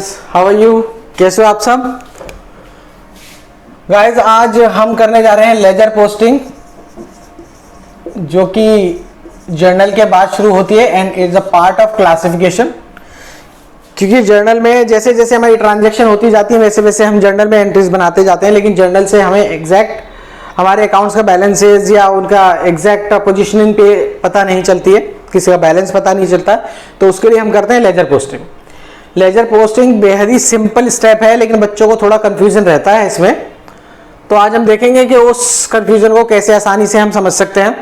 Guys, how are you? कैसे हो आप सब? गाइस, आज हम करने जा रहे हैं लेजर पोस्टिंग, जो कि जर्नल के बाद शुरू होती है and is a part of classification. क्योंकि जर्नल में जैसे जैसे हमारी ट्रांजैक्शन होती जाती है वैसे वैसे हम जर्नल में एंट्रीज बनाते जाते हैं, लेकिन जर्नल से हमें एग्जैक्ट हमारे अकाउंट्स का बैलेंसेज या उनका एग्जैक्ट पोजीशनिंग पे पता नहीं चलती है, किसी का बैलेंस पता नहीं चलता, तो उसके लिए हम करते हैं लेजर पोस्टिंग। लेजर पोस्टिंग बेहद ही सिंपल स्टेप है, लेकिन बच्चों को थोड़ा कंफ्यूजन रहता है इसमें। तो आज हम देखेंगे कि उस कंफ्यूजन को कैसे आसानी से हम समझ सकते हैं।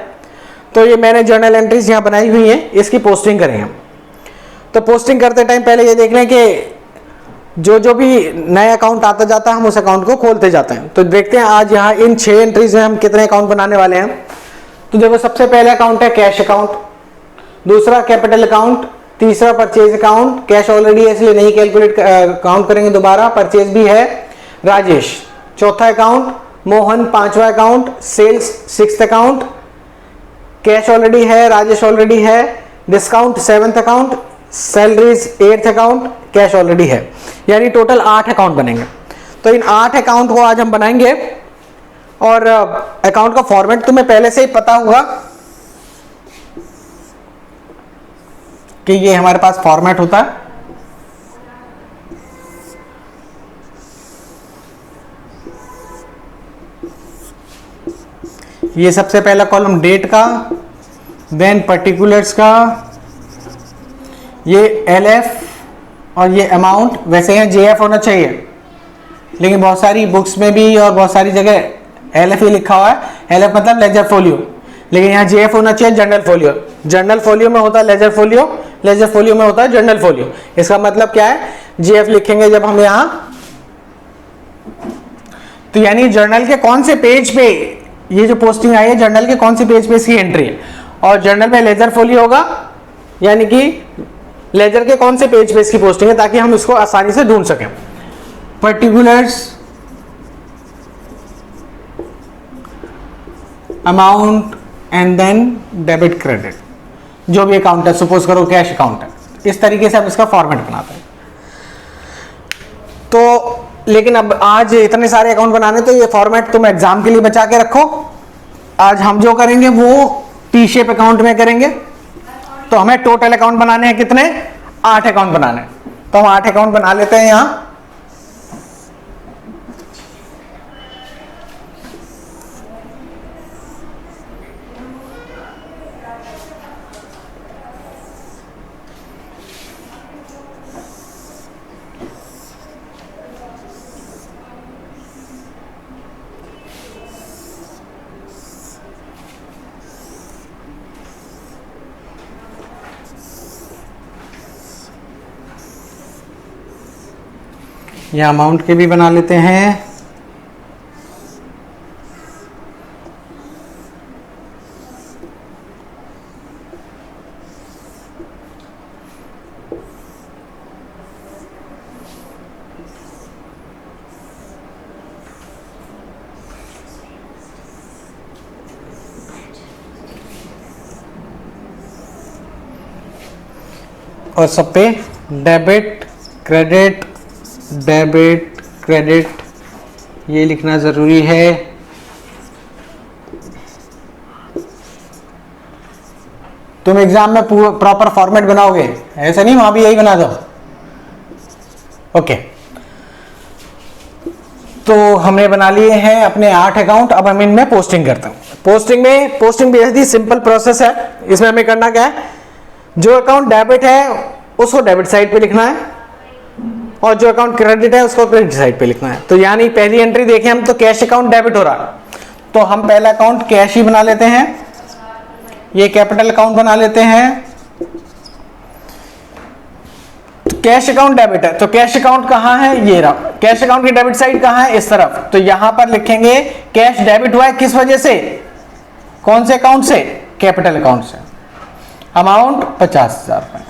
तो ये मैंने जर्नल एंट्रीज यहाँ बनाई हुई हैं, इसकी पोस्टिंग करेंगे हम। तो पोस्टिंग करते टाइम पहले ये देख लें कि जो भी नया अकाउंट आता जाता है हम उस अकाउंट को खोलते जाते हैं। तो देखते हैं आज यहाँ इन 6 एंट्रीज में हम कितने अकाउंट बनाने वाले हैं। तो देखो, सबसे पहले अकाउंट है कैश अकाउंट, दूसरा कैपिटल अकाउंट, तीसरा परचेज अकाउंट। कैश ऑलरेडी है इसलिए नहीं कैलकुलेट काउंट करेंगे दोबारा। परचेज भी है राजेश। चौथा अकाउंट मोहन। पांचवा account sales. Sixth account cash already है, राजेश ऑलरेडी है। Discount 7th account. Salaries 8th account. Cash already है, यानी टोटल 8 अकाउंट बनेंगे। तो इन 8 अकाउंट को आज हम बनाएंगे। और अकाउंट का फॉर्मेट तुम्हें पहले से ही पता होगा कि ये हमारे पास फॉर्मेट होता है। ये सबसे पहला कॉलम डेट का, देन पर्टिकुलर्स का, ये एलएफ और ये अमाउंट। वैसे यहाँ जेएफ होना चाहिए, लेकिन बहुत सारी बुक्स में भी और बहुत सारी जगह एलएफ ही लिखा हुआ है। एलएफ मतलब लेजर फोलियो, लेकिन यहाँ जेएफ होना चाहिए जर्नल फोलियो। जर्नल फोलियो में होता है लेजर फोलियो, लेजर फोलियो में होता है जर्नल फोलियो। इसका मतलब क्या है, जेएफ लिखेंगे जब हम यहाँ, तो यानी जर्नल के कौन से पेज पे ये जो पोस्टिंग आई है, जर्नल के कौन से पेज पे इसकी एंट्री है। और जर्नल में लेजर फोलियो होगा, यानी कि लेजर के कौन से पेज पे इसकी पोस्टिंग है, ताकि हम इसको आसानी से ढूंढ सकें। Particulars, amount and then debit credit, जो भी अकाउंट है, सपोज करो कैश अकाउंट है, इस तरीके से हम इसका फॉर्मेट बनाते हैं। तो लेकिन अब आज इतने सारे अकाउंट बनाने, तो ये फॉर्मेट तुम एग्जाम के लिए बचा के रखो। आज हम जो करेंगे वो टी शेप अकाउंट में करेंगे। तो हमें टोटल अकाउंट बनाने हैं कितने? 8 अकाउंट बनाने हैं। तो हम 8 अकाउंट बना लेते हैं यहां। यह अमाउंट के भी बना लेते हैं। और सब पे डेबिट क्रेडिट, डेबिट क्रेडिट ये लिखना जरूरी है। तुम एग्जाम में प्रॉपर फॉर्मेट बनाओगे, ऐसा नहीं वहां भी यही बना दो। ओके, तो हमने बना लिए हैं अपने 8 अकाउंट। अब हम इनमें पोस्टिंग करते हैं। पोस्टिंग बेहद ही सिंपल प्रोसेस है। इसमें हमें करना क्या है, जो अकाउंट डेबिट है उसको डेबिट साइड पे लिखना है, और जो अकाउंट क्रेडिट है उसको क्रेडिट साइड पे लिखना है। तो यानी पहली एंट्री देखें हम, तो कैश अकाउंट डेबिट हो रहा है, तो हम पहला अकाउंट कैश ही बना लेते हैं। ये कैपिटल अकाउंट बना लेते हैं। तो कैश अकाउंट डेबिट है, तो कैश अकाउंट कहां है, ये रहा। कैश अकाउंट की डेबिट साइड कहां है, इस तरफ। तो यहां पर लिखेंगे कैश डेबिट हुआ है, किस वजह से, कौन से अकाउंट से, कैपिटल अकाउंट से। अमाउंट 50,000 रुपए।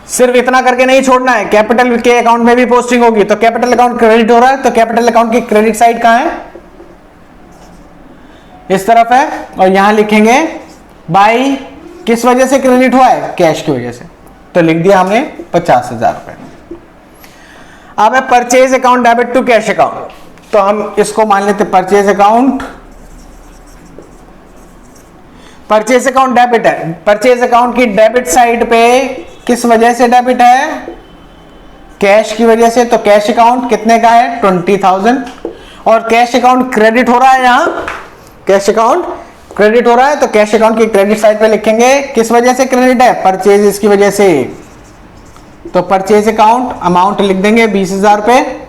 सिर्फ इतना करके नहीं छोड़ना है, कैपिटल के अकाउंट में भी पोस्टिंग होगी। तो कैपिटल अकाउंट क्रेडिट हो रहा है, तो कैपिटल अकाउंट की क्रेडिट साइड कहां है, इस तरफ है। और यहां लिखेंगे बाई, किस वजह से क्रेडिट हुआ है, कैश की वजह से। तो लिख दिया हमने 50,000 रुपए। अब है purchase account debit to cash account, तो हम इसको मान लेते purchase account, purchase account debit है। परचेज अकाउंट की डेबिट साइड पे किस वजह से डेबिट है? कैश की वजह से। तो कैश अकाउंट कितने का है? 20,000। और कैश अकाउंट क्रेडिट हो रहा है, यहां कैश अकाउंट क्रेडिट हो रहा है, तो कैश अकाउंट की क्रेडिट साइड पे लिखेंगे किस वजह से क्रेडिट है? परचेज की वजह से। तो परचेज अकाउंट अमाउंट लिख देंगे 20,000 रुपए।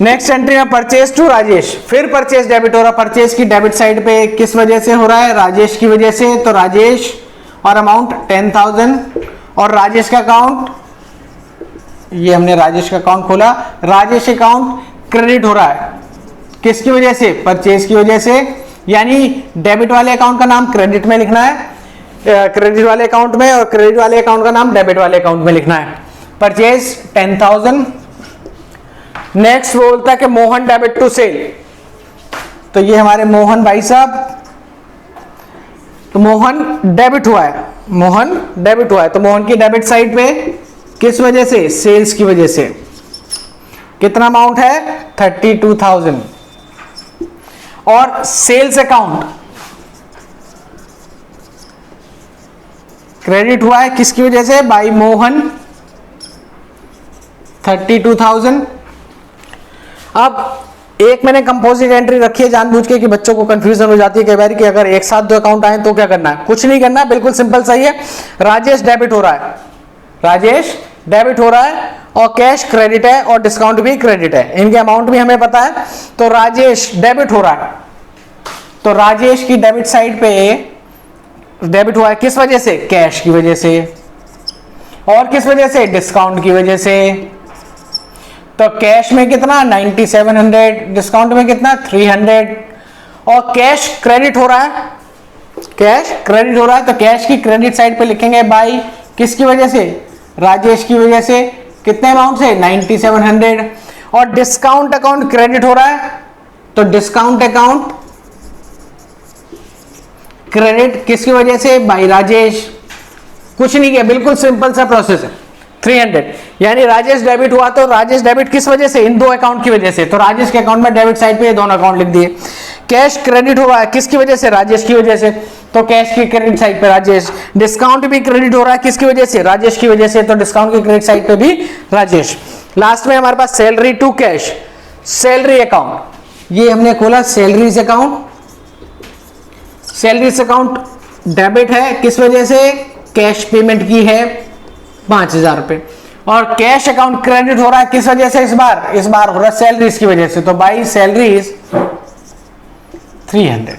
नेक्स्ट एंट्री में परचेज टू राजेश, फिर परचेज डेबिट हो रहा है। परचेज की डेबिट साइड पे किस वजह से हो रहा है? राजेश की वजह से। तो राजेश और अमाउंट 10,000। और राजेश का अकाउंट, ये हमने राजेश का अकाउंट खोला, राजेश अकाउंट क्रेडिट हो रहा है किसकी वजह से? परचेज की वजह से। यानी डेबिट वाले अकाउंट का नाम क्रेडिट में लिखना है, क्रेडिट वाले अकाउंट में, और क्रेडिट वाले अकाउंट का नाम डेबिट वाले अकाउंट में लिखना है। परचेज 10,000। नेक्स्ट बोलता है कि मोहन डेबिट टू सेल, तो ये हमारे मोहन भाई साहब, तो मोहन डेबिट हुआ है, मोहन डेबिट हुआ है, तो मोहन की डेबिट साइड पे किस वजह से? सेल्स की वजह से। कितना अमाउंट है? 32,000। और सेल्स अकाउंट क्रेडिट हुआ है किसकी वजह से? बाय मोहन, 32,000। अब एक मैंने कंपोजिट एंट्री रखी है जानबूझ के कि बच्चों को कंफ्यूजन हो जाती है कई बार कि अगर एक साथ दो अकाउंट आए तो क्या करना है। कुछ नहीं करना, बिल्कुल सिंपल सही है। राजेश डेबिट हो रहा है, राजेश डेबिट हो रहा है, और कैश क्रेडिट है, और डिस्काउंट भी क्रेडिट है, इनके अमाउंट भी हमें पता है। तो राजेश डेबिट हो रहा है, तो राजेश की डेबिट साइड पे डेबिट हुआ है किस वजह से? कैश की वजह से। और किस वजह से? डिस्काउंट की वजह से। तो कैश में कितना? 9700, डिस्काउंट में कितना? 300। और कैश क्रेडिट हो रहा है, कैश क्रेडिट हो रहा है, तो कैश की क्रेडिट साइड पे लिखेंगे बाय किसकी वजह से? राजेश की वजह से। कितने अमाउंट से? 9700। और डिस्काउंट अकाउंट क्रेडिट हो रहा है, तो डिस्काउंट अकाउंट क्रेडिट किसकी वजह से? बाय राजेश। कुछ नहीं किया, बिल्कुल सिंपल सा प्रोसेस है। 300, यानी राजेश डेबिट हुआ, तो राजेश डेबिट किस वजह से? इन दो अकाउंट की वजह से। तो राजेश के अकाउंट में डेबिट साइड पे ये दोनों अकाउंट लिख दिए। कैश क्रेडिट हुआ है किसकी वजह से? राजेश की वजह से, तो कैश की क्रेडिट साइड पे राजेश। डिस्काउंट भी क्रेडिट हो रहा है किसकी वजह से? राजेश की वजह से, तो डिस्काउंट की क्रेडिट साइड पे भी राजेश। लास्ट में हमारे पास salary to cash, salary account, ये हमने खोला salaries account. Salaries account debit है किस वजह से? कैश पेमेंट की है 5,000 रुपए। और कैश अकाउंट क्रेडिट हो रहा है किस वजह से? इस बार हो रहा है सैलरीज की वजह से, तो बाई सैलरीज 300।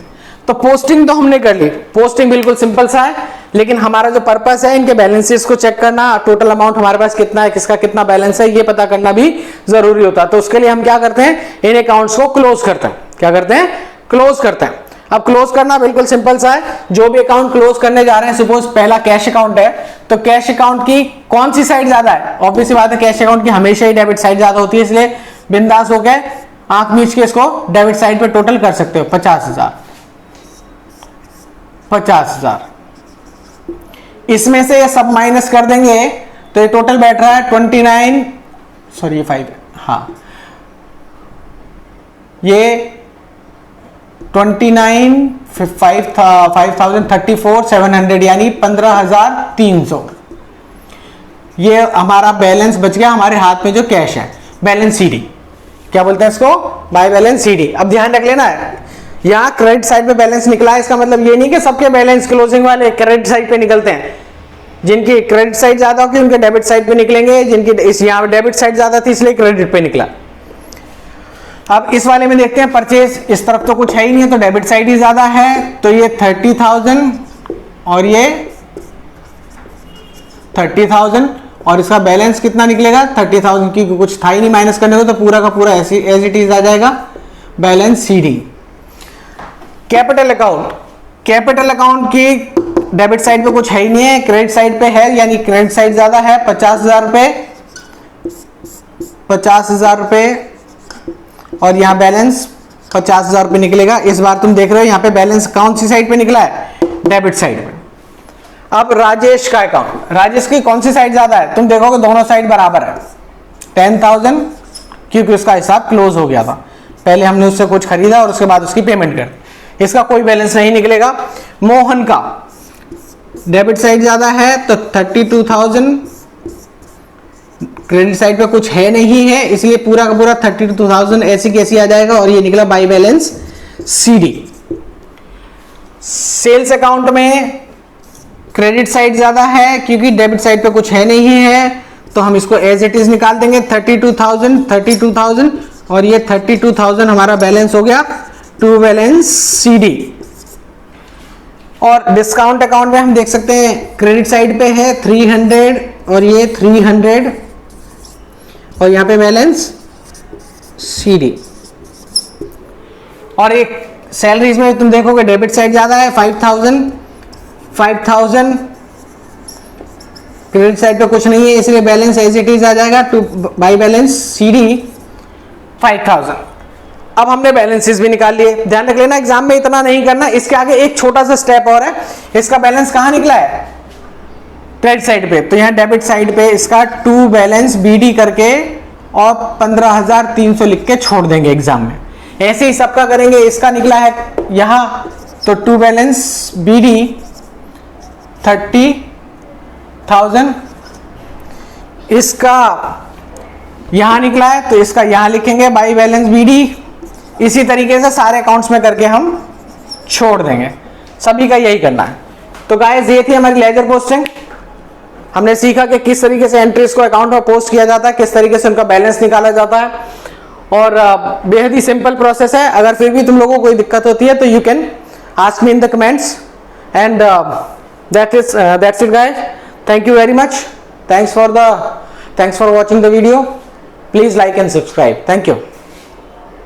तो पोस्टिंग तो हमने कर ली, पोस्टिंग बिल्कुल सिंपल सा है, लेकिन हमारा जो पर्पस है इनके बैलेंसेस को चेक करना, टोटल अमाउंट हमारे पास कितना है, किसका कितना बैलेंस है, ये पता करना भी जरूरी होता है। तो उसके लिए हम क्या करते हैं? इन अकाउंट्स को क्लोज करते हैं। क्या करते हैं? क्लोज करते हैं। अब क्लोज करना बिल्कुल सिंपल सा है, जो भी अकाउंट क्लोज करने जा रहे हैं, सपोज पहला कैश अकाउंट है, तो कैश अकाउंट की कौन सी साइड ज्यादा है? ऑब्वियस सी बात है, कैश अकाउंट की हमेशा ही डेबिट साइड ज्यादा होती है, इसलिए बिंदास हो गए आंख मीच के इसको डेबिट साइड पे टोटल कर सकते हो। 50,000 इसमें से ये सब माइनस कर देंगे, तो ये टोटल बैठ रहा है 29, सॉरी ये 5, हाँ ये 29, 5,034,700 यानी 15,300। ये हमारा बैलेंस बच गया हमारे हाथ में जो कैश है, बैलेंस सीडी, क्या बोलते हैं इसको? By balance CD. अब ध्यान रख लेना है, यहाँ क्रेडिट साइड पे बैलेंस निकला है, इसका मतलब ये नहीं कि सबके बैलेंस क्लोजिंग वाले क्रेडिट साइड पे निकलते हैं। जिनकी क्रेडिट साइड ज्यादा होगी उनके डेबिट साइड पे निकलेंगे, जिनकी इस यहाँ डेबिट साइड ज्यादा थी इसलिए क्रेडिट पे निकला। अब इस वाले में देखते हैं, परचेज इस तरफ तो कुछ है ही नहीं है, तो डेबिट साइड ही ज्यादा है, तो ये 30,000 और ये 30,000, और इसका बैलेंस कितना निकलेगा? 30,000 की कुछ था ही नहीं माइनस करने को, तो पूरा का पूरा ऐसे एज इट इज आ जाएगा balance CD. Capital account, capital account की डेबिट साइड पे कुछ है ही नहीं है, क्रेडिट साइड पे है, यानी क्रेडिट साइड ज्यादा है, 50,000 रुपए, 50,000 रुपए, और यहाँ बैलेंस 50,000 रुपए निकलेगा। इस बार तुम देख रहे हो यहाँ पे बैलेंस कौन सी साइड पे निकला है? डेबिट साइड पे। अब राजेश का अकाउंट, राजेश की कौन सी साइड ज्यादा है? तुम देखोगे दोनों साइड बराबर है, 10,000, क्योंकि उसका हिसाब क्लोज हो गया था, पहले हमने उससे कुछ खरीदा और उसके बाद उसकी पेमेंट कर दी, इसका कोई बैलेंस नहीं निकलेगा। मोहन का डेबिट साइड ज्यादा है तो 32,000, क्रेडिट साइड पे कुछ है नहीं है, इसलिए पूरा का पूरा 32,000 ऐसी कैसी आ जाएगा और ये निकला by balance CD। Sales account में क्रेडिट साइड ज्यादा है क्योंकि डेबिट साइड पे कुछ है नहीं है, तो हम इसको एज इट इज निकाल देंगे 32,000 और ये 32,000 हमारा बैलेंस हो गया टू बैलेंस CD। और डिस्काउंट अकाउंट में हम देख सकते हैं क्रेडिट साइड पे है 300 और ये 300 और यहां पे बैलेंस CD। और एक सैलरीज में तुम देखोगे डेबिट साइड ज्यादा है 5,000 क्रेडिट साइड पे कुछ नहीं है, इसलिए बैलेंस एज इट इज आ जाएगा टू बाई बैलेंस CD 5,000। अब हमने बैलेंसेस भी निकाल लिए। ध्यान रख लेना एग्जाम में इतना नहीं करना, इसके आगे एक छोटा सा स्टेप और है। इसका बैलेंस कहां निकला है? क्रेडिट साइड पे, तो यहां डेबिट साइड पे इसका टू बैलेंस BD करके और 15,300 लिख के छोड़ देंगे एग्जाम में। ऐसे ही सबका करेंगे। इसका निकला है यहां तो टू बैलेंस BD 30,000, इसका यहां निकला है तो इसका यहां लिखेंगे बाई बैलेंस BD। इसी तरीके से सारे अकाउंट्स में करके हम छोड़ देंगे, सभी का यही करना है। तो गाइस ये थी हमारी लेजर पोस्टिंग। हमने सीखा कि किस तरीके से एंट्रीज को अकाउंट में पोस्ट किया जाता है, किस तरीके से उनका बैलेंस निकाला जाता है, और बेहद ही सिंपल प्रोसेस है। अगर फिर भी तुम लोगों को कोई दिक्कत होती है तो you can ask me in the comments and that's it guys. Thank you very much. Thanks for watching the video. Please like and subscribe. Thank you.